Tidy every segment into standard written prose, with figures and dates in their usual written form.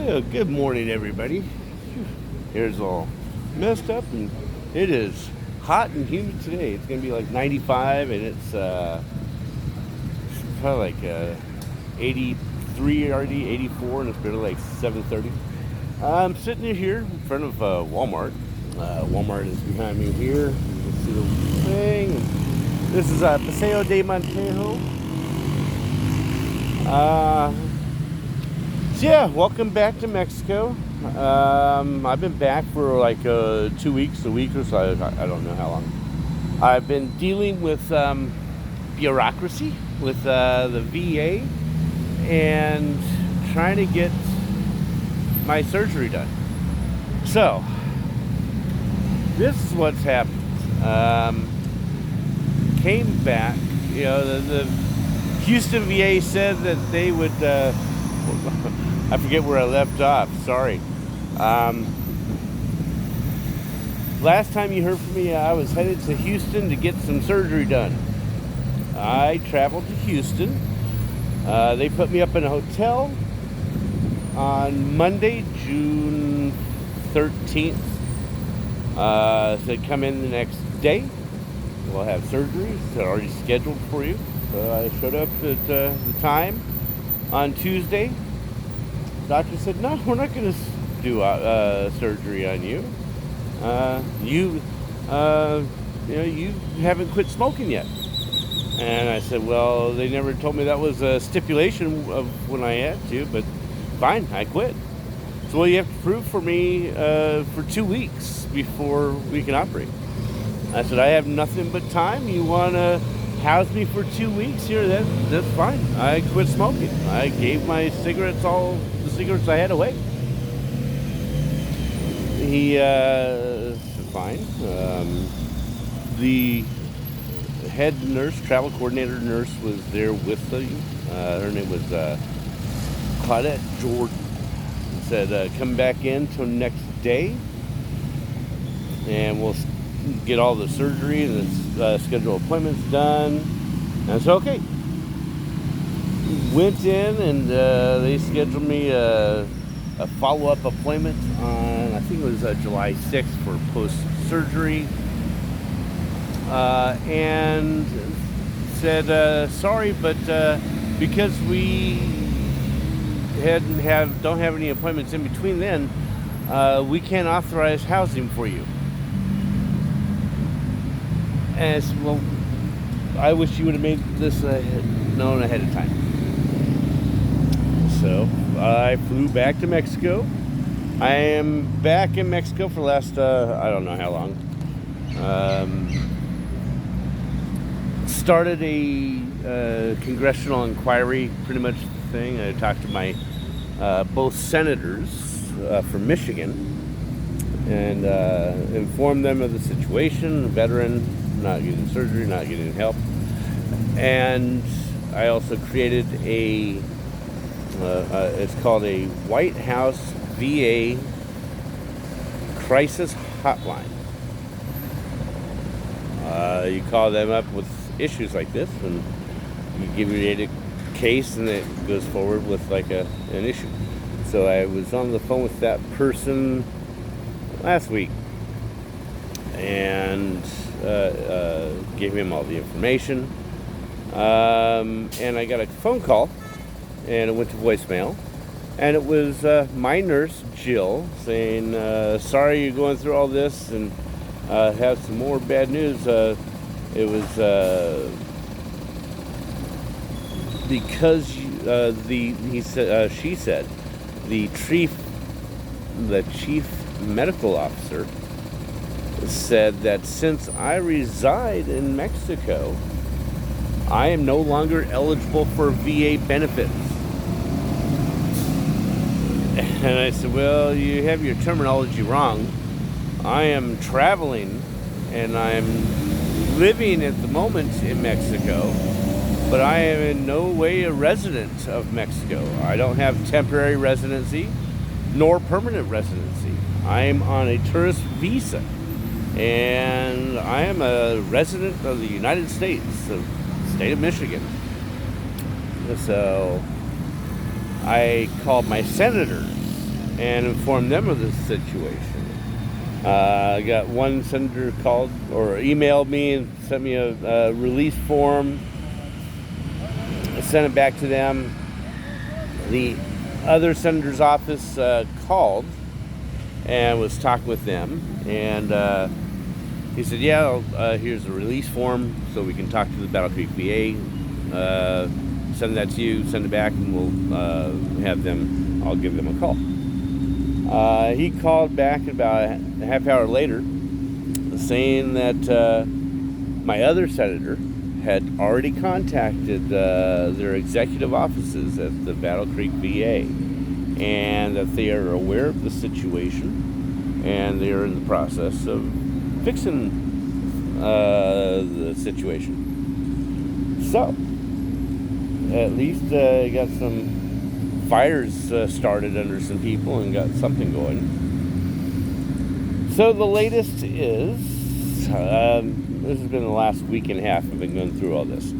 Well, good morning, everybody. Here's all messed up, and it is hot and humid today. It's going to be like 95, and it's probably like 83 already, 84, and it's been like 7:30. I'm sitting here in front of Walmart. Walmart is behind me here. You can see the thing. This is Paseo de Montejo. So yeah, welcome back to Mexico. I've been back for like 2 weeks, a week or so. I don't know how long. I've been dealing with bureaucracy with the VA and trying to get my surgery done. So this is what's happened. Came back, the Houston VA said that they would. I forget where I left off. Sorry. Last time you heard from me, I was headed to Houston to get some surgery done. I traveled to Houston. They put me up in a hotel on Monday, June 13th. Said come in the next day. We'll have surgery. It's already scheduled for you. So I showed up at the time on Tuesday. Doctor said, no, we're not going to do surgery on you. You haven't quit smoking yet. And I said, well, they never told me that was a stipulation of when I had to, but fine, I quit. So, well, you have to prove for me for 2 weeks before we can operate. I said, I have nothing but time. You want to house me for 2 weeks here? That's fine. I quit smoking. I gave my cigarettes, all the cigarettes I had, away. He said, fine. The head nurse, travel coordinator nurse, was there with you. Her name was Claudette Jordan. Said, come back in till next day, and we'll get all the surgery and the schedule appointments done. And I said, okay. Went in and they scheduled me a follow-up appointment on, I think it was July 6th for post-surgery. And said, sorry, but because we don't have any appointments in between then, we can't authorize housing for you. And I said, well, I wish you would have made this known ahead of time. So I flew back to Mexico. I am back in Mexico for the last, I don't know how long. Started a congressional inquiry pretty much thing. I talked to my both senators from Michigan and informed them of the situation, a veteran, not getting surgery, not getting help. And I also created it's called a White House VA crisis hotline. You call them up with issues like this, and you give your a case, and it goes forward with like an issue. So I was on the phone with that person last week, and gave him all the information. And I got a phone call, and it went to voicemail. And it was my nurse, Jill, saying, sorry you're going through all this, and have some more bad news. It was because she said the chief medical officer said that since I reside in Mexico, I am no longer eligible for VA benefits. And I said, well, you have your terminology wrong. I am traveling and I'm living at the moment in Mexico, but I am in no way a resident of Mexico. I don't have temporary residency nor permanent residency. I am on a tourist visa, and I am a resident of the United States, the state of Michigan. So I called my senators and inform them of the situation. I got one senator called or emailed me and sent me a release form. I sent it back to them. The other senator's office called and was talking with them, and he said, yeah, here's a release form so we can talk to the Battle Creek VA. Send that to you, send it back, and I'll give them a call. He called back about a half hour later saying that my other senator had already contacted their executive offices at the Battle Creek VA, and that they are aware of the situation and they are in the process of fixing the situation. So, at least got some fires started under some people and got something going. So the latest is, this has been the last week and a half I've been going through all this.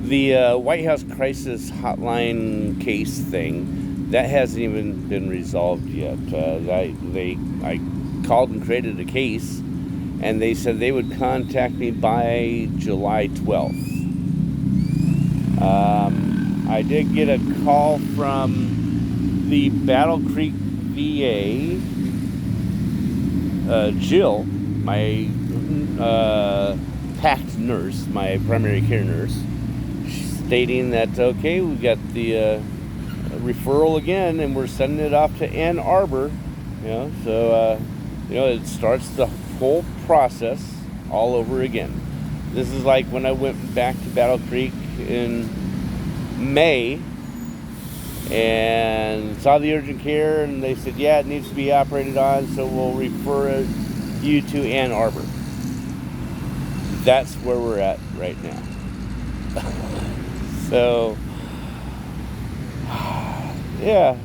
The White House crisis hotline case thing, that hasn't even been resolved yet. I called and created a case, and they said they would contact me by July 12th. I did get a call from the Battle Creek VA, Jill, my PACT nurse, my primary care nurse, stating that, okay, we got the referral again, and we're sending it off to Ann Arbor. So it starts the whole process all over again. This is like when I went back to Battle Creek in May and saw the urgent care, and they said, yeah, it needs to be operated on, so we'll refer you to Ann Arbor. That's where we're at right now. So, yeah,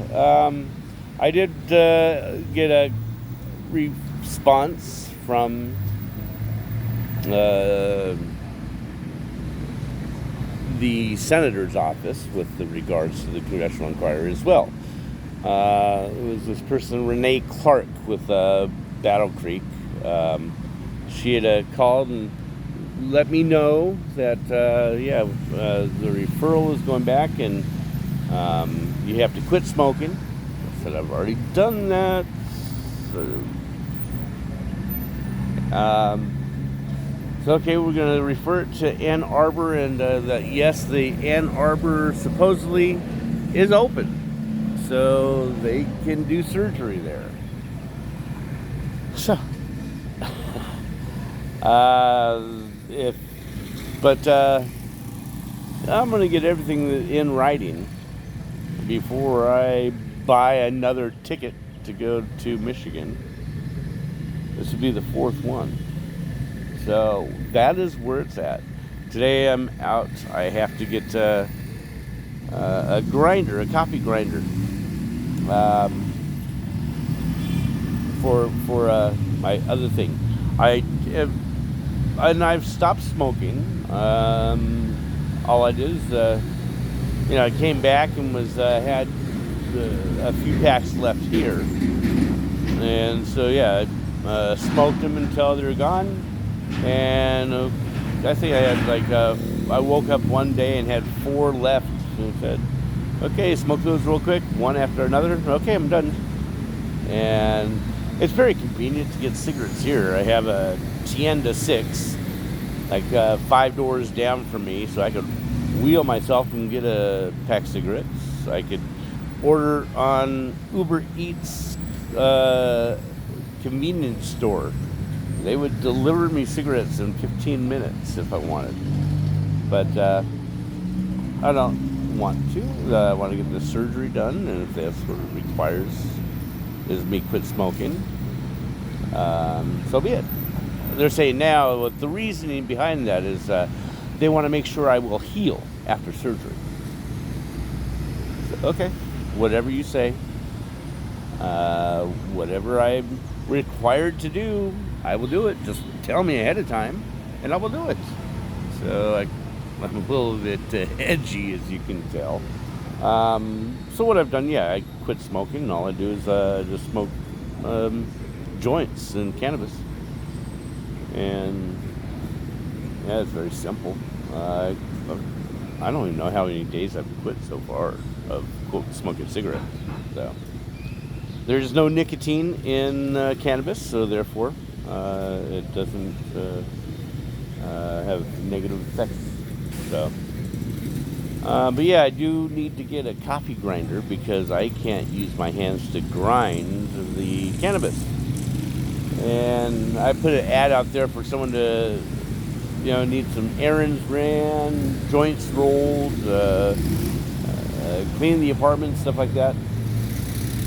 I did get a response from the senator's office with regards to the congressional inquiry as well. It was this person, Renee Clark, with Battle Creek. She had called and let me know that the referral is going back, and you have to quit smoking. I said, I've already done that. So, okay, we're going to refer it to Ann Arbor, and yes, the Ann Arbor supposedly is open, so they can do surgery there. So, I'm going to get everything in writing before I buy another ticket to go to Michigan. This would be the fourth one. So that is where it's at. Today I'm out. I have to get a grinder, a coffee grinder, for my other thing. I've stopped smoking. All I did is, I came back and had a few packs left here, and so yeah, I smoked them until they were gone. And I think I had I woke up one day and had 4 left, and said, okay, smoke those real quick, one after another. Okay, I'm done. And it's very convenient to get cigarettes here. I have a Tienda 6, 5 doors down from me, so I could wheel myself and get a pack of cigarettes. I could order on Uber Eats convenience store. They would deliver me cigarettes in 15 minutes if I wanted. But I don't want to. I want to get the surgery done, and if that's what it requires is me quit smoking, so be it. They're saying now, what the reasoning behind that is they want to make sure I will heal after surgery. So, okay, whatever you say, whatever I'm required to do, I will do it. Just tell me ahead of time, and I will do it. So I'm a little bit edgy, as you can tell. So what I've done, I quit smoking, and all I do is just smoke joints and cannabis. And yeah, it's very simple. I don't even know how many days I've quit so far of quote smoking cigarettes. So there's no nicotine in cannabis, so therefore it doesn't have negative effects. So, but yeah, I do need to get a coffee grinder because I can't use my hands to grind the cannabis. And I put an ad out there for someone to, need some errands ran, joints rolled, clean the apartment, stuff like that.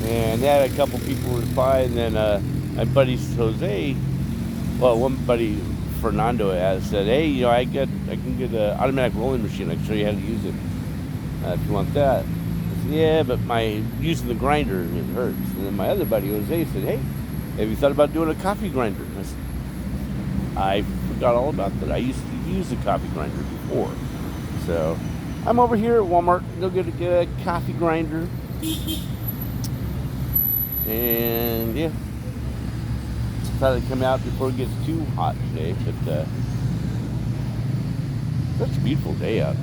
And they had a couple people reply, and then my buddy Jose, one buddy Fernando said, "Hey, I can get an automatic rolling machine. I can show you how to use it if you want that." I said, "Yeah, but using the grinder, it hurts." And then my other buddy Jose said, "Hey, have you thought about doing a coffee grinder?" And I said, "I forgot all about that. I used to use a coffee grinder before." So I'm over here at Walmart. Go get a coffee grinder. And yeah, thought it'd come out before it gets too hot today, but such a beautiful day out.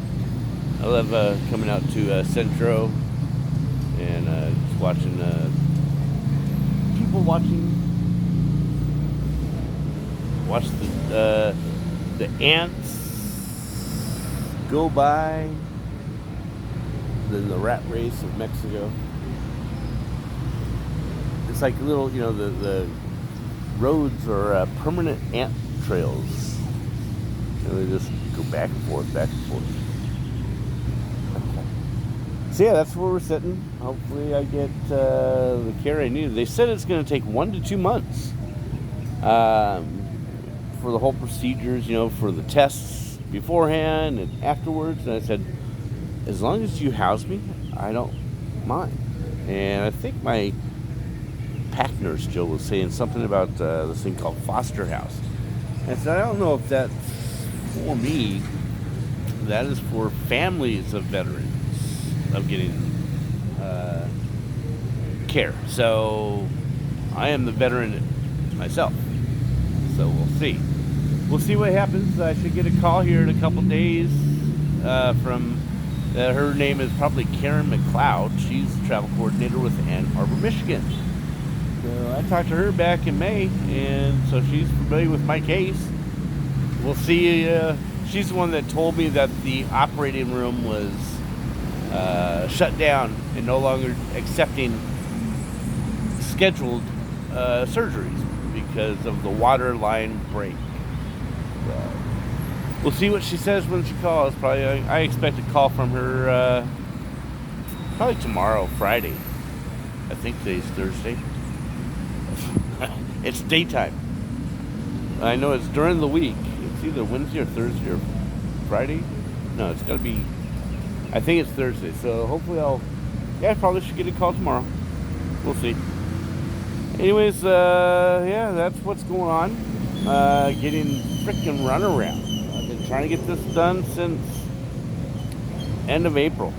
I love coming out to Centro and just watching people watch the ants go by, then the rat race of Mexico. It's like little, the roads are permanent ant trails. They just go back and forth, back and forth. So yeah, that's where we're sitting. Hopefully I get the care I need. They said it's going to take 1 to 2 months for the whole procedures, for the tests beforehand and afterwards. And I said, as long as you house me, I don't mind. And I think my pack nurse Jill was saying something about this thing called foster house. And I said, I don't know if that's for me. That is for families of veterans of getting care. So I am the veteran myself. So we'll see. We'll see what happens. I should get a call here in a couple days from her name is probably Karen McLeod. She's the travel coordinator with Ann Arbor, Michigan. So I talked to her back in May, and so she's familiar with my case. We'll see. She's the one that told me that the operating room was shut down and no longer accepting scheduled surgeries because of the water line break. So we'll see what she says when she calls. Probably, I expect a call from her probably tomorrow, Friday. I think today's Thursday. It's daytime. I know it's during the week. It's either Wednesday or Thursday or Friday. No, it's got to be, I think it's Thursday. So hopefully I probably should get a call tomorrow. We'll see. Anyways, that's what's going on. Getting frickin' runaround. I've been trying to get this done since end of April.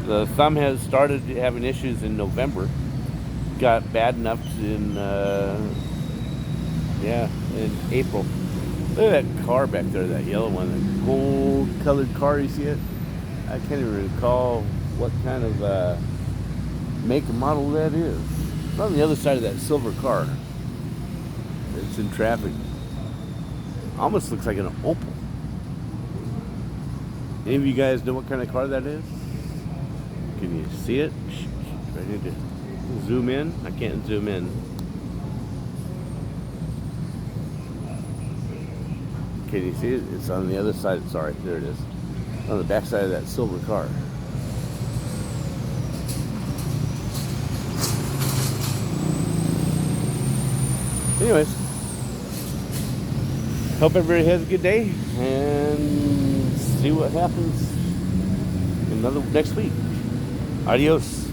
The thumb has started having issues in November. Got bad enough in April. Look at that car back there, that yellow one, that gold colored car, you see it? I can't even recall what kind of make and model that is. It's on the other side of that silver car. It's in traffic. Almost looks like an Opel. Any of you guys know what kind of car that is? Can you see it? I need to zoom in. I can't zoom in. Can you see it? It's on the other side. Sorry, there it is. On the back side of that silver car. Anyways, hope everybody has a good day and see what happens next week. Adios.